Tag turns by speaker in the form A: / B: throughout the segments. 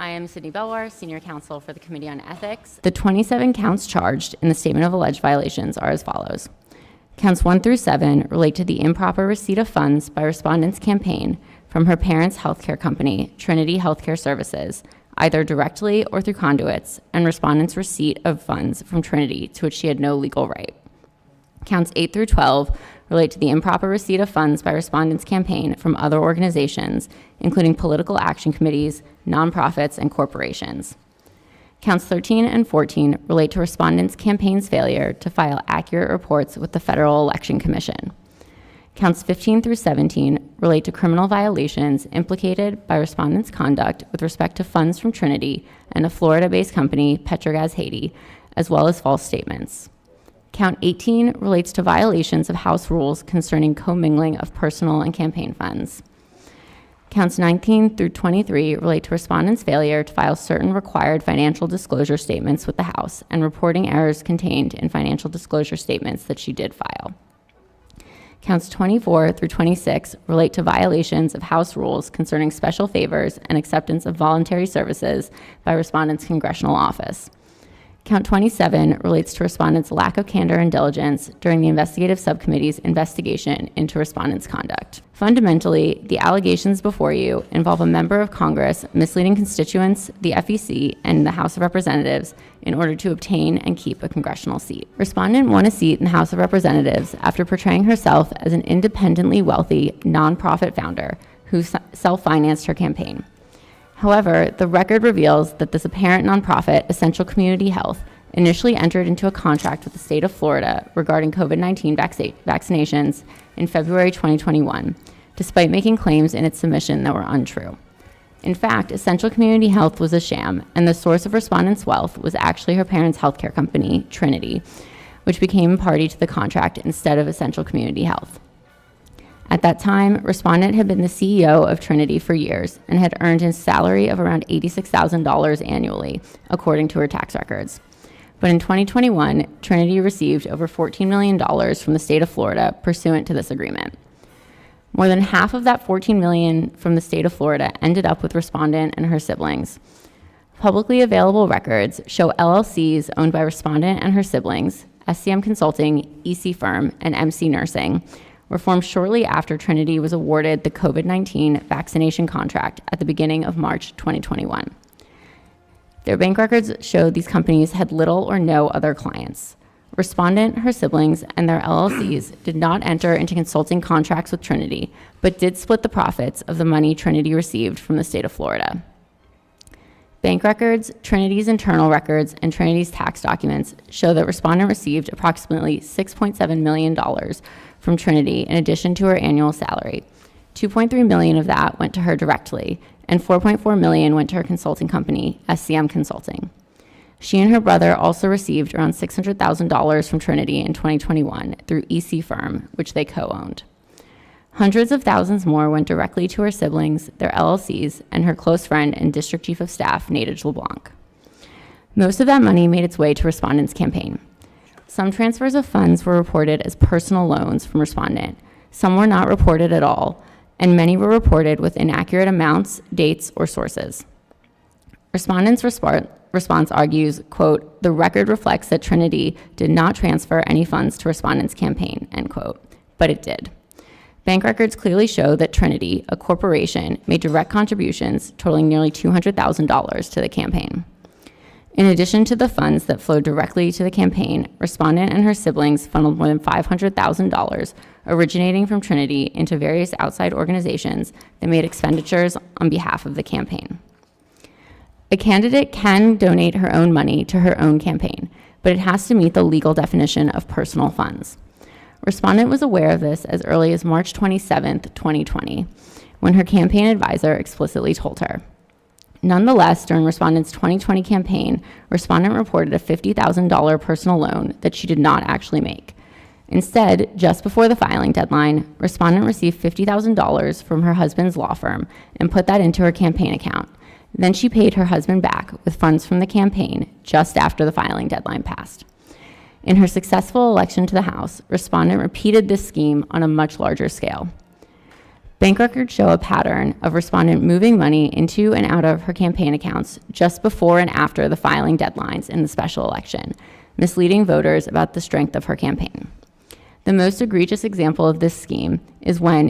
A: I am Sydney Belwar, Senior Counsel for the Committee on Ethics. The 27 counts charged in the Statement of Alleged Violations are as follows. Counts 1 through 7 relate to the improper receipt of funds by respondent's campaign from her parents' healthcare company, Trinity Healthcare Services, either directly or through conduits, and respondent's receipt of funds from Trinity to which she had no legal right. Counts 8 through 12 relate to the improper receipt of funds by respondent's campaign from other organizations, including political action committees, nonprofits, and corporations. Counts 13 and 14 relate to respondent's campaign's failure to file accurate reports with the Federal Election Commission. Counts 15 through 17 relate to criminal violations implicated by respondent's conduct with respect to funds from Trinity and a Florida-based company, Petrogas Haiti, as well as false statements. Count 18 relates to violations of House rules concerning commingling of personal and campaign funds. Counts 19 through 23 relate to respondent's failure to file certain required financial disclosure statements with the House and reporting errors contained in financial disclosure statements that she did file. Counts 24 through 26 relate to violations of House rules concerning special favors and acceptance of voluntary services by respondent's congressional office. Count 27 relates to respondent's lack of candor and diligence during the investigative subcommittee's investigation into respondent's conduct. Fundamentally, the allegations before you involve a member of Congress misleading constituents, the FEC, and the House of Representatives in order to obtain and keep a congressional seat. Respondent won a seat in the House of Representatives after portraying herself as an independently wealthy nonprofit founder who self-financed her campaign. However, the record reveals that this apparent nonprofit, Essential Community Health, initially entered into a contract with the state of Florida regarding COVID-19 vaccinations in February 2021, despite making claims in its submission that were untrue. In fact, Essential Community Health was a sham, and the source of respondent's wealth was actually her parents' healthcare company, Trinity, which became party to the contract instead of Essential Community Health. At that time, respondent had been the CEO of Trinity for years and had earned a salary of around $86,000 annually, according to her tax records. But in 2021, Trinity received over $14 million from the state of Florida pursuant to this agreement. More than half of that $14 million from the state of Florida ended up with respondent and her siblings. Publicly available records show LLCs owned by respondent and her siblings, SCM Consulting, EC Firm, and MC Nursing, were formed shortly after Trinity was awarded the COVID-19 vaccination contract at the beginning of March 2021. Their bank records show these companies had little or no other clients. Respondent, her siblings, and their LLCs did not enter into consulting contracts with Trinity, but did split the profits of the money Trinity received from the state of Florida. Bank records, Trinity's internal records, and Trinity's tax documents show that respondent received approximately $6.7 million from Trinity in addition to her annual salary. $2.3 million of that went to her directly, and $4.4 million went to her consulting company, SCM Consulting. She and her brother also received around $600,000 from Trinity in 2021 through EC Firm, which they co-owned. Hundreds of thousands more went directly to her siblings, their LLCs, and her close friend and District Chief of Staff, Nadege LeBlanc. Most of that money made its way to respondent's campaign. Some transfers of funds were reported as personal loans from respondent. Some were not reported at all, and many were reported with inaccurate amounts, dates, or sources. Respondent's response argues, quote, "The record reflects that Trinity did not transfer any funds to respondent's campaign," end quote, but it did. Bank records clearly show that Trinity, a corporation, made direct contributions totaling nearly $200,000 to the campaign. In addition to the funds that flowed directly to the campaign, respondent and her siblings funneled more than $500,000 originating from Trinity into various outside organizations that made expenditures on behalf of the campaign. A candidate can donate her own money to her own campaign, but it has to meet the legal definition of personal funds. Respondent was aware of this as early as March 27, 2020, when her campaign advisor explicitly told her. Nonetheless, during respondent's 2020 campaign, respondent reported a $50,000 personal loan that she did not actually make. Instead, just before the filing deadline, respondent received $50,000 from her husband's law firm and put that into her campaign account. Then she paid her husband back with funds from the campaign just after the filing deadline passed. In her successful election to the House, respondent repeated this scheme on a much larger scale. Bank records show a pattern of respondent moving money into and out of her campaign accounts just before and after the filing deadlines in the special election, misleading voters about the strength of her campaign. The most egregious example of this scheme is when,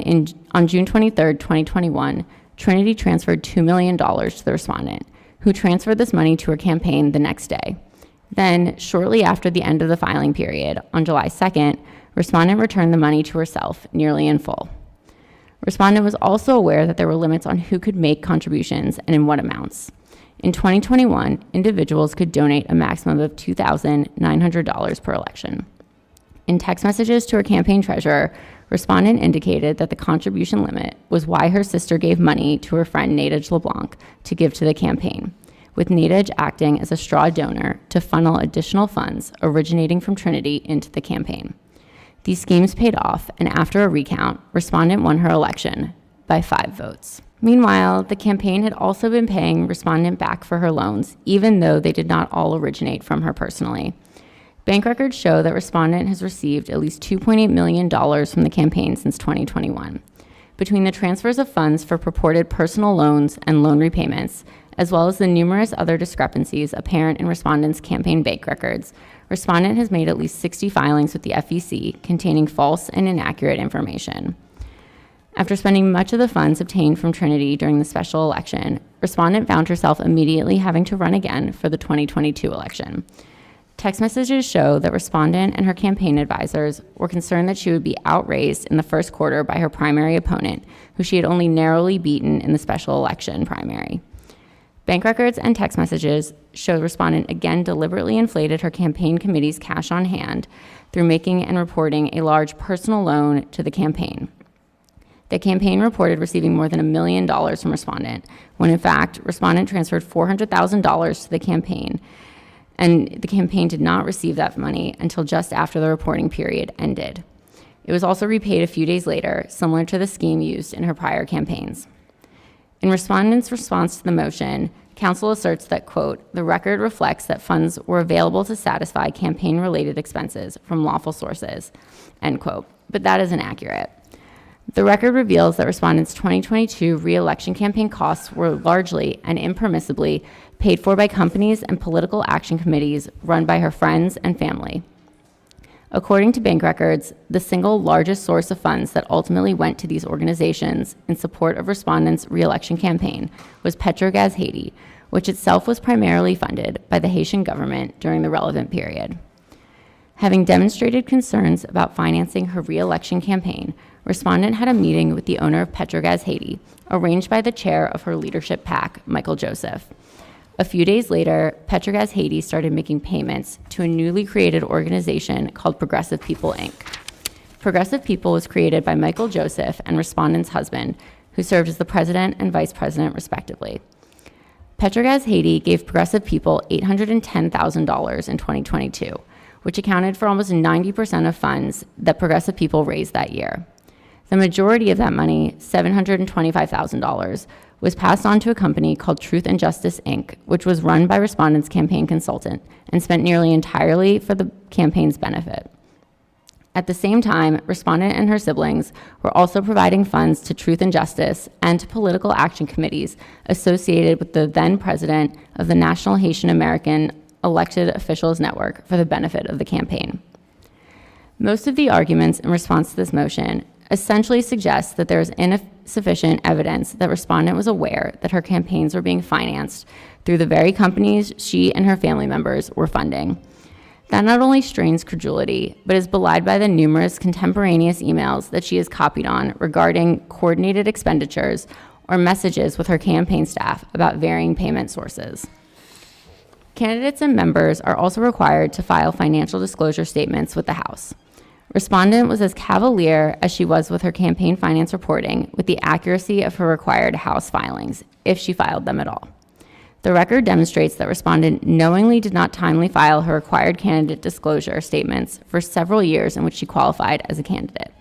A: on June 23, 2021, Trinity transferred $2 million to the respondent, who transferred this money to her campaign the next day. Then, shortly after the end of the filing period, on July 2nd, respondent returned the money to herself, nearly in full. Respondent was also aware that there were limits on who could make contributions and in what amounts. In 2021, individuals could donate a maximum of $2,900 per election. In text messages to her campaign treasurer, respondent indicated that the contribution limit was why her sister gave money to her friend Nadege LeBlanc to give to the campaign, with Nadege acting as a straw donor to funnel additional funds originating from Trinity into the campaign. These schemes paid off, and after a recount, respondent won her election by 5 votes. Meanwhile, the campaign had also been paying respondent back for her loans, even though they did not all originate from her personally. Bank records show that respondent has received at least $2.8 million from the campaign since 2021. Between the transfers of funds for purported personal loans and loan repayments, as well as the numerous other discrepancies apparent in respondent's campaign bank records, respondent has made at least 60 filings with the FEC containing false and inaccurate information. After spending much of the funds obtained from Trinity during the special election, respondent found herself immediately having to run again for the 2022 election. Text messages show that respondent and her campaign advisors were concerned that she would be outraised in the first quarter by her primary opponent, who she had only narrowly beaten in the special election primary. Bank records and text messages show respondent again deliberately inflated her campaign committee's cash on hand through making and reporting a large personal loan to the campaign. The campaign reported receiving more than $1 million from respondent, when in fact, respondent transferred $400,000 to the campaign, and the campaign did not receive that money until just after the reporting period ended. It was also repaid a few days later, similar to the scheme used in her prior campaigns. In respondent's response to the motion, counsel asserts that, quote, the record reflects that funds were available to satisfy campaign-related expenses from lawful sources, end quote, but that is inaccurate. The record reveals that respondent's 2022 re-election campaign costs were largely and impermissibly paid for by companies and political action committees run by her friends and family. According to bank records, the single largest source of funds that ultimately went to these organizations in support of respondents' re-election campaign was Petrogaz Haiti, which itself was primarily funded by the Haitian government during the relevant period. Having demonstrated concerns about financing her re-election campaign, respondent had a meeting with the owner of Petrogaz Haiti, arranged by the chair of her leadership PAC, Michael Joseph. A few days later, Petrogaz Haiti started making payments to a newly created organization called Progressive People, Inc. Progressive People was created by Michael Joseph and respondent's husband, who served as the president and vice president, respectively. Petrogaz Haiti gave Progressive People $810,000 in 2022, which accounted for almost 90% of funds that Progressive People raised that year. The majority of that money, $725,000, was passed on to a company called Truth and Justice, Inc., which was run by respondent's campaign consultant and spent nearly entirely for the campaign's benefit. At the same time, respondent and her siblings were also providing funds to Truth and Justice and to political action committees associated with the then president of the National Haitian American Elected Officials Network for the benefit of the campaign. Most of the arguments in response to this motion essentially suggest that there is insufficient evidence that respondent was aware that her campaigns were being financed through the very companies she and her family members were funding. That not only strains credulity, but is belied by the numerous contemporaneous emails that she is copied on regarding coordinated expenditures or messages with her campaign staff about varying payment sources. Candidates and members are also required to file financial disclosure statements with the House. Respondent was as cavalier as she was with her campaign finance reporting with the accuracy of her required House filings, if she filed them at all. The record demonstrates that respondent knowingly did not timely file her required candidate disclosure statements for several years in which she qualified as a candidate.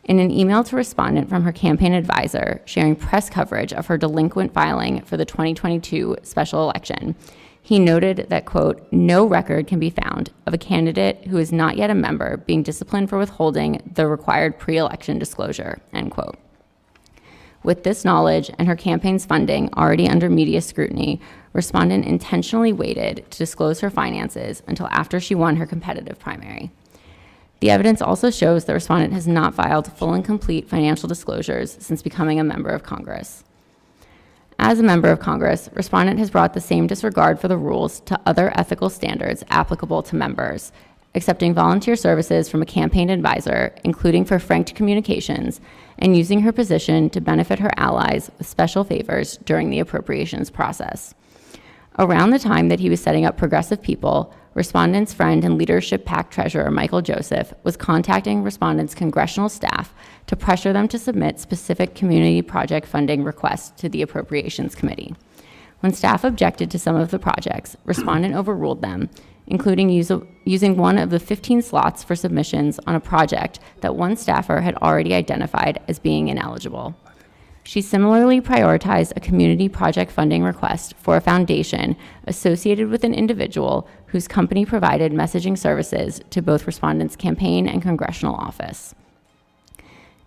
A: In an email to respondent from her campaign advisor sharing press coverage of her delinquent filing for the 2022 special election, he noted that, quote, no record can be found of a candidate who is not yet a member being disciplined for withholding the required pre-election disclosure, end quote. With this knowledge and her campaign's funding already under media scrutiny, respondent intentionally waited to disclose her finances until after she won her competitive primary. The evidence also shows that respondent has not filed full and complete financial disclosures since becoming a member of Congress. As a member of Congress, respondent has brought the same disregard for the rules to other ethical standards applicable to members, accepting volunteer services from a campaign advisor, including for franked communications, and using her position to benefit her allies with special favors during the appropriations process. Around the time that he was setting up Progressive People, respondent's friend and leadership PAC treasurer Michael Joseph was contacting respondent's congressional staff to pressure them to submit specific community project funding requests to the Appropriations Committee. When staff objected to some of the projects, respondent overruled them, including using one of the 15 slots for submissions on a project that one staffer had already identified as being ineligible. She similarly prioritized a community project funding request for a foundation associated with an individual whose company provided messaging services to both respondent's campaign and congressional office.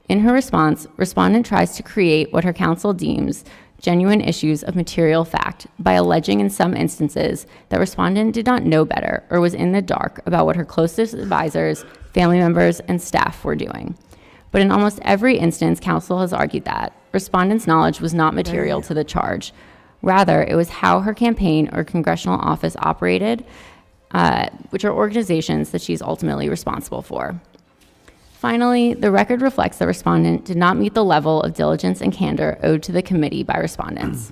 A: In her response, respondent tries to create what her counsel deems genuine issues of material fact by alleging in some instances that respondent did not know better or was in the dark about what her closest advisors, family members, and staff were doing. But in almost every instance, counsel has argued that respondent's knowledge was not material to the charge. Rather, it was how her campaign or congressional office operated, which are organizations that she's ultimately responsible for. Finally, the record reflects that respondent did not meet the level of diligence and candor owed to the committee by respondents.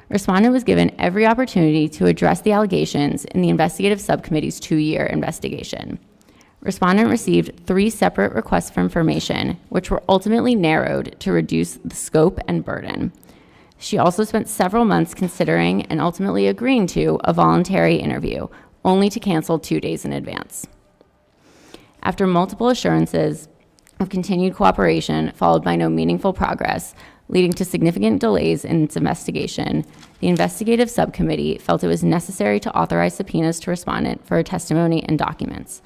A: Respondent was given every opportunity to address the allegations in the investigative subcommittee's 2-year investigation. Respondent received 3 separate requests for information, which were ultimately narrowed to reduce the scope and burden. She also spent several months considering and ultimately agreeing to a voluntary interview, only to cancel 2 days in advance. After multiple assurances of continued cooperation, followed by no meaningful progress, leading to significant delays in its investigation, the investigative subcommittee felt it was necessary to authorize subpoenas to respondent for her testimony and documents.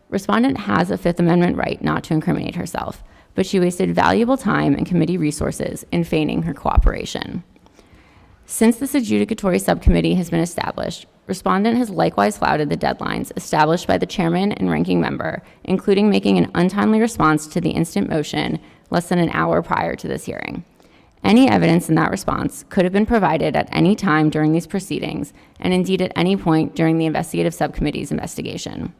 A: Respondent has a Fifth Amendment right not to incriminate herself, but she wasted valuable time and committee resources in feigning her cooperation. Since this adjudicatory subcommittee has been established, respondent has likewise flouted the deadlines established by the chairman and ranking member, including making an untimely response to the instant motion less than an hour prior to this hearing. Any evidence in that response could have been provided at any time during these proceedings, and indeed at any point during the investigative subcommittee's investigation.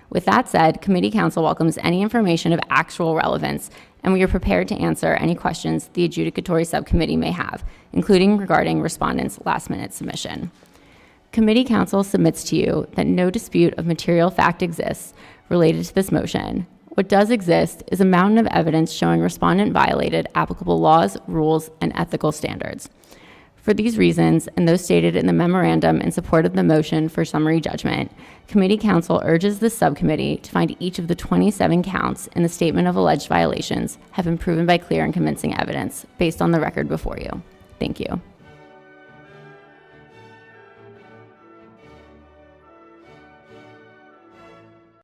A: With that said, committee counsel welcomes any information of actual relevance, and we are prepared to answer any questions the adjudicatory subcommittee may have, including regarding respondent's last-minute submission. Committee counsel submits to you that no dispute of material fact exists related to this motion. What does exist is a mountain of evidence showing respondent violated applicable laws, rules, and ethical standards. For these reasons, and those stated in the memorandum in support of the motion for summary judgment, committee counsel urges the subcommittee to find each of the 27 counts in the statement of alleged violations have been proven by clear and convincing evidence based on the record before you. Thank you.